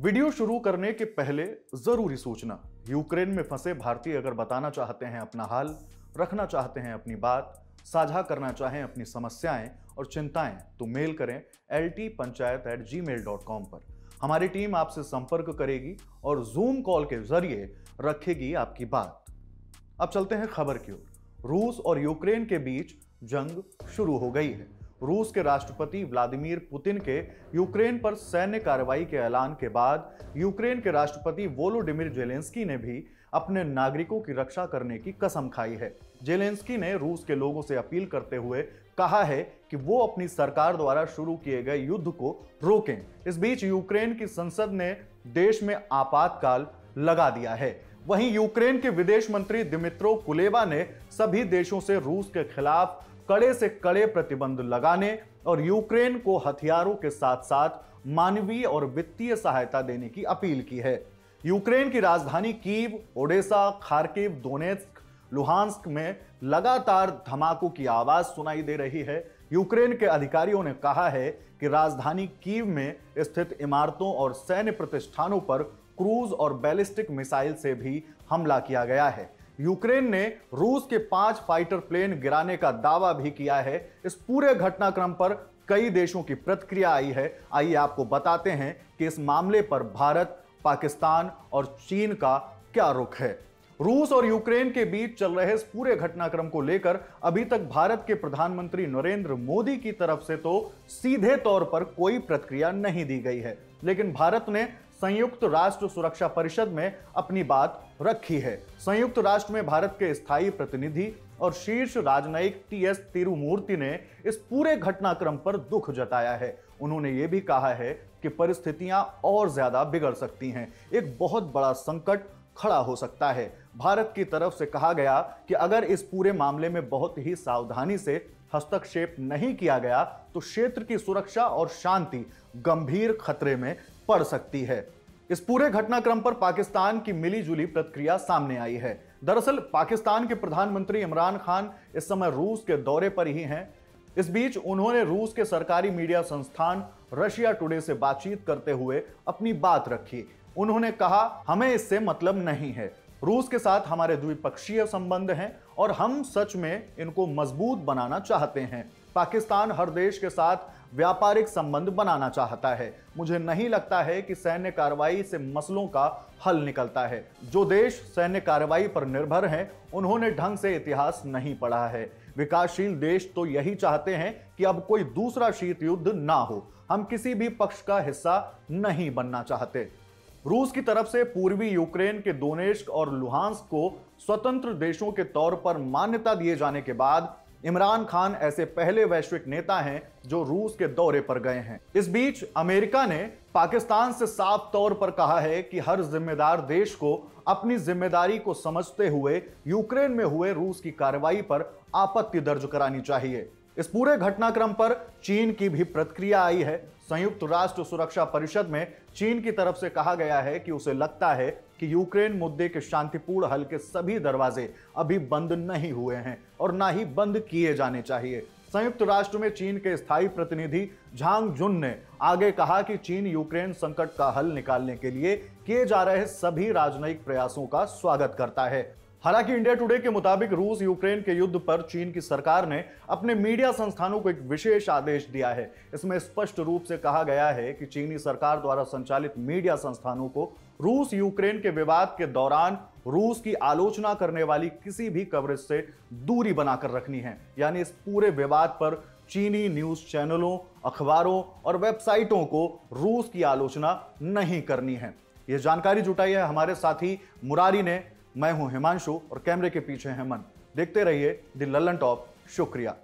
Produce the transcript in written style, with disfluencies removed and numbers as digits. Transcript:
Video शुरू करने के पहले जरूरी सूचना। यूक्रेन में फंसे भारतीय अगर बताना चाहते हैं अपना हाल, रखना चाहते हैं अपनी बात, साझा करना चाहें अपनी समस्याएं और चिंताएं, तो मेल करें ltpanchayat@gmail.com पर। हमारी टीम आपसे संपर्क करेगी और जूम कॉल के जरिए रखेगी आपकी बात। अब चलते हैं खबर की ओर। रूस और यूक्रेन के बीच जंग शुरू हो गई है। रूस के राष्ट्रपति व्लादिमीर पुतिन के यूक्रेन पर सैन्य कार्रवाई के ऐलान के बाद यूक्रेन के राष्ट्रपति वोलोडिमिर जेलेंस्की ने भी अपने नागरिकों की रक्षा करने की कसम खाई है। जेलेंस्की ने रूस के लोगों से अपील करते हुए कहा है कि वो अपनी सरकार द्वारा शुरू किए गए युद्ध को रोकें। इस बीच यूक्रेन की संसद ने देश में आपातकाल लगा दिया है। वहीं यूक्रेन के विदेश मंत्री दिमित्रो कुलेबा ने सभी देशों से रूस के खिलाफ कड़े से कड़े प्रतिबंध लगाने और यूक्रेन को हथियारों के साथ साथ मानवीय और वित्तीय सहायता देने की अपील की है। यूक्रेन की राजधानी Kyiv, Odesa, Kharkiv, Donetsk, Luhansk में लगातार धमाकों की आवाज सुनाई दे रही है। यूक्रेन के अधिकारियों ने कहा है कि राजधानी कीव में स्थित इमारतों और सैन्य प्रतिष्ठानों पर क्रूज और बैलिस्टिक मिसाइल से भी हमला किया गया है। यूक्रेन ने रूस के 5 फाइटर प्लेन गिराने का दावा भी किया है। इस पूरे घटनाक्रम पर कई देशों की प्रतिक्रिया आई है। आइए आपको बताते हैं कि इस मामले पर भारत, पाकिस्तान और चीन का क्या रुख है। रूस और यूक्रेन के बीच चल रहे इस पूरे घटनाक्रम को लेकर अभी तक भारत के प्रधानमंत्री नरेंद्र मोदी की तरफ से तो सीधे तौर पर कोई प्रतिक्रिया नहीं दी गई है, लेकिन भारत ने संयुक्त राष्ट्र सुरक्षा परिषद में अपनी बात रखी है। संयुक्त राष्ट्र में भारत के स्थायी प्रतिनिधि और शीर्ष राजनयिक टीएस तिरुमूर्ति ने इस पूरे घटनाक्रम पर दुख जताया है। उन्होंने ये भी कहा है कि परिस्थितियां और ज्यादा बिगड़ सकती हैं, एक बहुत बड़ा संकट खड़ा हो सकता है। भारत की तरफ से कहा गया कि अगर इस पूरे मामले में बहुत ही सावधानी से हस्तक्षेप नहीं किया गया तो क्षेत्र की सुरक्षा और शांति गंभीर खतरे में पड़ सकती है। इस पूरे घटनाक्रम पर पाकिस्तान की मिलीजुली प्रतिक्रिया सामने आई है। दरअसल पाकिस्तान के प्रधानमंत्री इमरान खान इस समय रूस के दौरे पर ही हैं। इस बीच उन्होंने रूस के सरकारी मीडिया संस्थान रशिया टुडे से बातचीत करते हुए अपनी बात रखी। उन्होंने कहा, हमें इससे मतलब नहीं है। रूस के साथ हमारे द्विपक्षीय संबंध हैं और हम सच में इनको मजबूत बनाना चाहते हैं। पाकिस्तान हर देश के साथ व्यापारिक संबंध बनाना चाहता है। मुझे नहीं लगता है कि सैन्य कार्रवाई से मसलों का हल निकलता है। जो देश सैन्य कार्रवाई पर निर्भर हैं, उन्होंने ढंग से इतिहास नहीं पढ़ा है। विकासशील देश तो यही चाहते हैं कि अब कोई दूसरा शीत युद्ध ना हो। हम किसी भी पक्ष का हिस्सा नहीं बनना चाहते। रूस की तरफ से पूर्वी यूक्रेन के दोनेत्स्क और लुहांस्क को स्वतंत्र देशों के तौर पर मान्यता दिए जाने के बाद इमरान खान ऐसे पहले वैश्विक नेता हैं जो रूस के दौरे पर गए हैं। इस बीच अमेरिका ने पाकिस्तान से साफ तौर पर कहा है कि हर जिम्मेदार देश को अपनी जिम्मेदारी को समझते हुए यूक्रेन में हुए रूस की कार्रवाई पर आपत्ति दर्ज करानी चाहिए। इस पूरे घटनाक्रम पर चीन की भी प्रतिक्रिया आई है। संयुक्त राष्ट्र सुरक्षा परिषद में चीन की तरफ से कहा गया है कि उसे लगता है कि यूक्रेन मुद्दे के शांतिपूर्ण हल के सभी दरवाजे अभी बंद नहीं हुए हैं और ना ही बंद किए जाने चाहिए। संयुक्त राष्ट्र में चीन के स्थायी प्रतिनिधि झांग जुन ने आगे कहा कि चीन यूक्रेन संकट का हल निकालने के लिए किए जा रहे सभी राजनयिक प्रयासों का स्वागत करता है। हालांकि इंडिया टुडे के मुताबिक रूस यूक्रेन के युद्ध पर चीन की सरकार ने अपने मीडिया संस्थानों को एक विशेष आदेश दिया है। इसमें स्पष्ट रूप से कहा गया है कि चीनी सरकार द्वारा संचालित मीडिया संस्थानों को रूस यूक्रेन के विवाद के दौरान रूस की आलोचना करने वाली किसी भी कवरेज से दूरी बनाकर रखनी है। यानी इस पूरे विवाद पर चीनी न्यूज चैनलों, अखबारों और वेबसाइटों को रूस की आलोचना नहीं करनी है। यह जानकारी जुटाई है हमारे साथी मुरारी ने। मैं हूं हिमांशु और कैमरे के पीछे है मन। देखते रहिए द लल्लन टॉप। शुक्रिया।